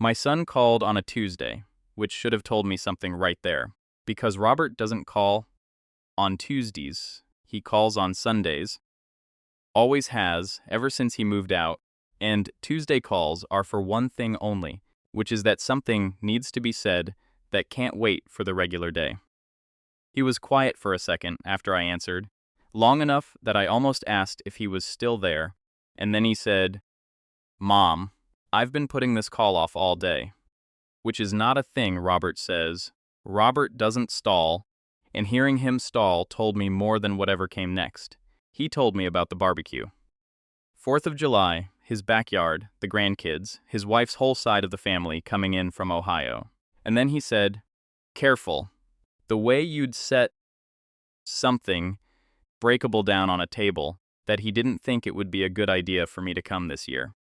My son called on a Tuesday, which should have told me something right there, because Robert doesn't call on Tuesdays, he calls on Sundays, always has, ever since he moved out, and Tuesday calls are for one thing only, which is that something needs to be said that can't wait for the regular day. He was quiet for a second after I answered, long enough that I almost asked if he was still there, and then he said, "Mom, I've been putting this call off all day," which is not a thing Robert says. Robert doesn't stall, and hearing him stall told me more than whatever came next. He told me about the barbecue. 4th of July, his backyard, the grandkids, his wife's whole side of the family coming in from Ohio. And then he said, "Careful. The way you'd set something breakable down on a table, that he didn't think it would be a good idea for me to come this year."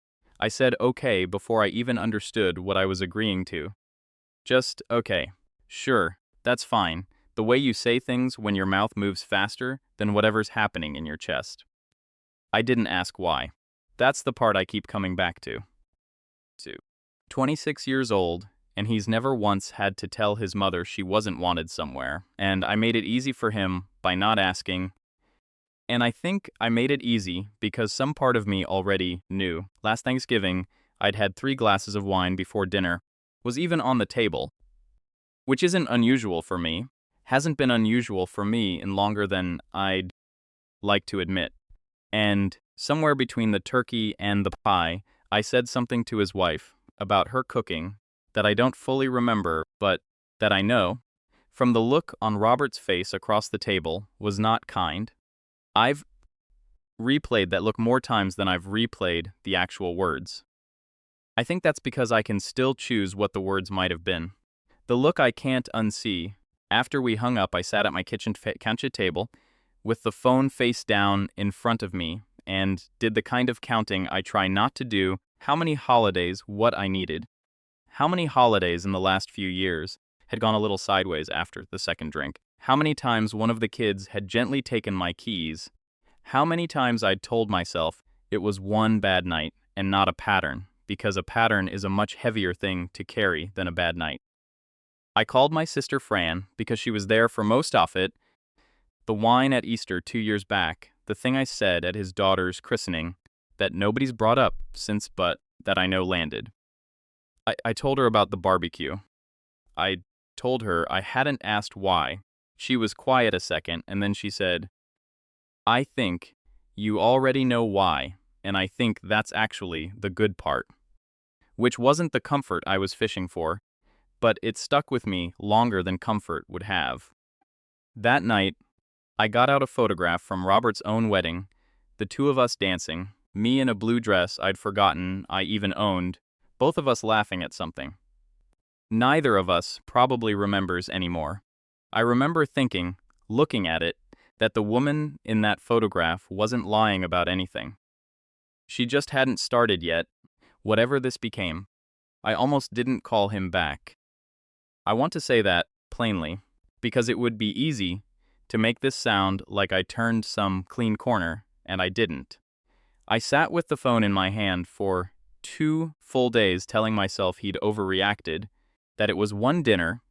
I said okay before I even understood what I was agreeing to. Just, okay. Sure, that's fine. The way you say things when your mouth moves faster than whatever's happening in your chest. I didn't ask why. That's the part I keep coming back to. 26 years old, and he's never once had to tell his mother she wasn't wanted somewhere, and I made it easy for him by not asking. And I think I made it easy because some part of me already knew. Last Thanksgiving, I'd had 3 glasses of wine before dinner, was even on the table, which isn't unusual for me, hasn't been unusual for me in longer than I'd like to admit. And somewhere between the turkey and the pie, I said something to his wife about her cooking that I don't fully remember, but that I know, from the look on Robert's face across the table, was not kind. I've replayed that look more times than I've replayed the actual words. I think that's because I can still choose what the words might have been. The look I can't unsee. After we hung up, I sat at my kitchen table with the phone face down in front of me and did the kind of counting I try not to do, how many holidays, what I needed. How many holidays in the last few years had gone a little sideways after the second drink. How many times one of the kids had gently taken my keys. How many times I'd told myself it was one bad night and not a pattern, because a pattern is a much heavier thing to carry than a bad night. I called my sister Fran because she was there for most of it. The wine at Easter 2 years back, the thing I said at his daughter's christening that nobody's brought up since but that I know landed. I told her about the barbecue. I told her I hadn't asked why. She was quiet a second, and then she said, "I think you already know why, and I think that's actually the good part." Which wasn't the comfort I was fishing for, but it stuck with me longer than comfort would have. That night, I got out a photograph from Robert's own wedding, the 2 of us dancing, me in a blue dress I'd forgotten I even owned, both of us laughing at something. Neither of us probably remembers anymore. I remember thinking, looking at it, that the woman in that photograph wasn't lying about anything. She just hadn't started yet, whatever this became. I almost didn't call him back. I want to say that plainly, because it would be easy to make this sound like I turned some clean corner, and I didn't. I sat with the phone in my hand for 2 full days telling myself he'd overreacted, that it was one dinner,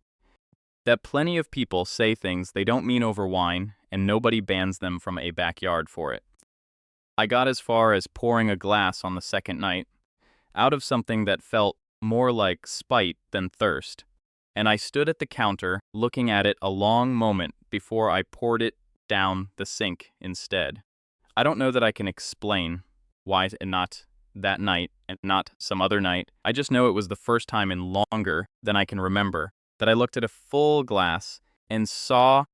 that plenty of people say things they don't mean over wine, and nobody bans them from a backyard for it. I got as far as pouring a glass on the second night, out of something that felt more like spite than thirst, and I stood at the counter looking at it a long moment before I poured it down the sink instead. I don't know that I can explain why and not that night and not some other night. I just know it was the first time in longer than I can remember that I looked at a full glass and saw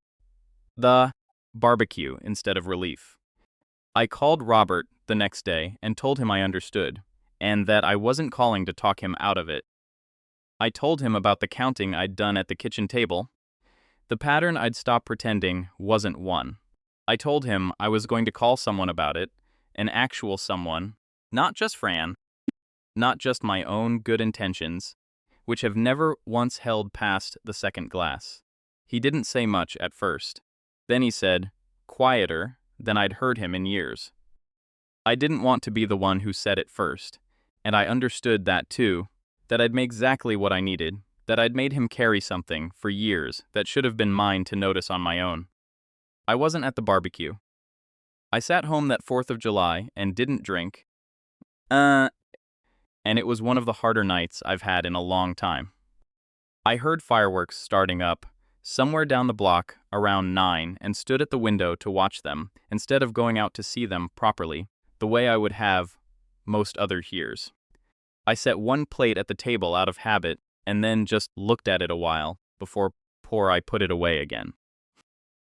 the barbecue instead of relief. I called Robert the next day and told him I understood, and that I wasn't calling to talk him out of it. I told him about the counting I'd done at the kitchen table. The pattern I'd stopped pretending wasn't one. I told him I was going to call someone about it, an actual someone, not just Fran, not just my own good intentions, which have never once held past the second glass. He didn't say much at first. Then he said, quieter than I'd heard him in years. I didn't want to be the one who said it first, and I understood that too, that I'd made exactly what I needed, that I'd made him carry something for years that should have been mine to notice on my own. I wasn't at the barbecue. I sat home that 4th of July and didn't drink. And it was one of the harder nights I've had in a long time. I heard fireworks starting up somewhere down the block around 9 and stood at the window to watch them instead of going out to see them properly, the way I would have most other years. I set one plate at the table out of habit and then just looked at it a while before I put it away again.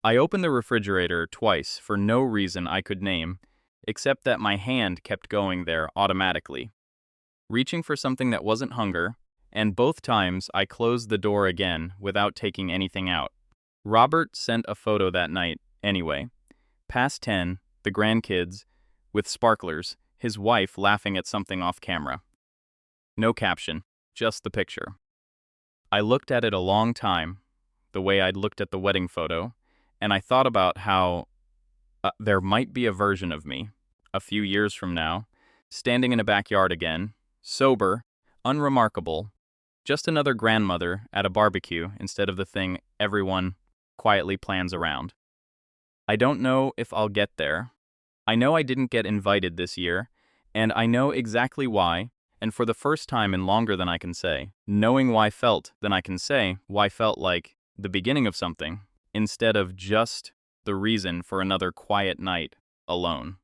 I opened the refrigerator twice for no reason I could name, except that my hand kept going there automatically, reaching for something that wasn't hunger, and both times I closed the door again without taking anything out. Robert sent a photo that night, anyway. Past 10, the grandkids, with sparklers, his wife laughing at something off camera. No caption, just the picture. I looked at it a long time, the way I'd looked at the wedding photo, and I thought about how there might be a version of me, a few years from now, standing in a backyard again, sober, unremarkable, just another grandmother at a barbecue instead of the thing everyone quietly plans around. I don't know if I'll get there. I know I didn't get invited this year, and I know exactly why, and for the first time in longer than I can say, knowing why felt than I can say why felt like the beginning of something, instead of just the reason for another quiet night alone.